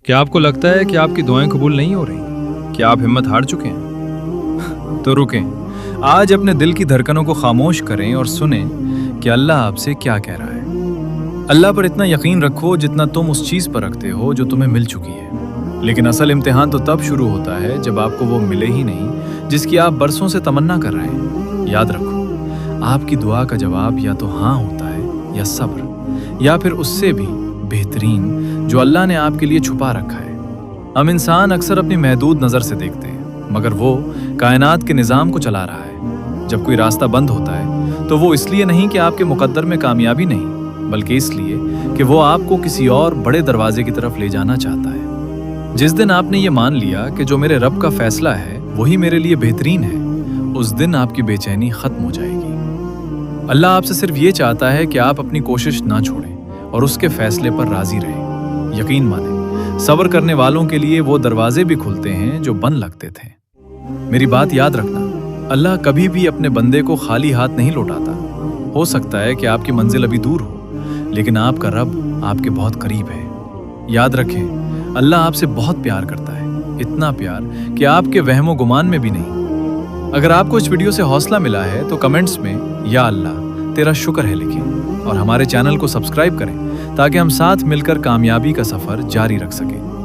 क्या आपको लगता है कि आपकी दुआएं कबूल नहीं हो रही? क्या आप हिम्मत हार चुके हैं? तो रुकें, आज अपने दिल की धड़कनों को खामोश करें और सुनें कि अल्लाह आपसे क्या कह रहा है। अल्लाह पर इतना यकीन रखो जितना तुम उस चीज़ पर रखते हो जो तुम्हें मिल चुकी है। लेकिन असल इम्तिहान तो तब शुरू होता है जब आपको वो मिले ही नहीं जिसकी आप बरसों से तमन्ना कर रहे हैं। याद रखो, आपकी दुआ का जवाब या तो हाँ होता है या सब्र, या फिर उससे भी बेहतरीन जो अल्लाह ने आपके लिए छुपा रखा है। हम इंसान अक्सर अपनी महदूद नज़र से देखते हैं, मगर वो कायनात के निज़ाम को चला रहा है। जब कोई रास्ता बंद होता है तो वो इसलिए नहीं कि आपके मुकद्दर में कामयाबी नहीं, बल्कि इसलिए कि वो आपको किसी और बड़े दरवाजे की तरफ ले जाना चाहता है। जिस दिन आपने ये मान लिया कि जो मेरे रब का फैसला है वही मेरे लिए बेहतरीन है, उस दिन आपकी बेचैनी खत्म हो जाएगी। अल्लाह आपसे सिर्फ ये चाहता है कि आप अपनी कोशिश ना छोड़ें और उसके फैसले पर राजी रहें। यकीन माने, सब्र करने वालों के लिए वो दरवाजे भी खुलते हैं जो बंद लगते थे। मेरी बात याद रखना, अल्लाह कभी भी अपने बंदे को खाली हाथ नहीं लौटाता। हो सकता है कि आपकी मंजिल अभी दूर हो, लेकिन आपका रब आपके बहुत करीब है। याद रखें, अल्लाह आपसे बहुत प्यार करता है, इतना प्यार कि आपके वहमो गुमान में भी नहीं। अगर आपको इस वीडियो से हौसला मिला है तो कमेंट्स में या अल्लाह तेरा शुक्र है लिखें और हमारे चैनल को सब्सक्राइब करें ताकि हम साथ मिलकर कामयाबी का सफर जारी रख सकें।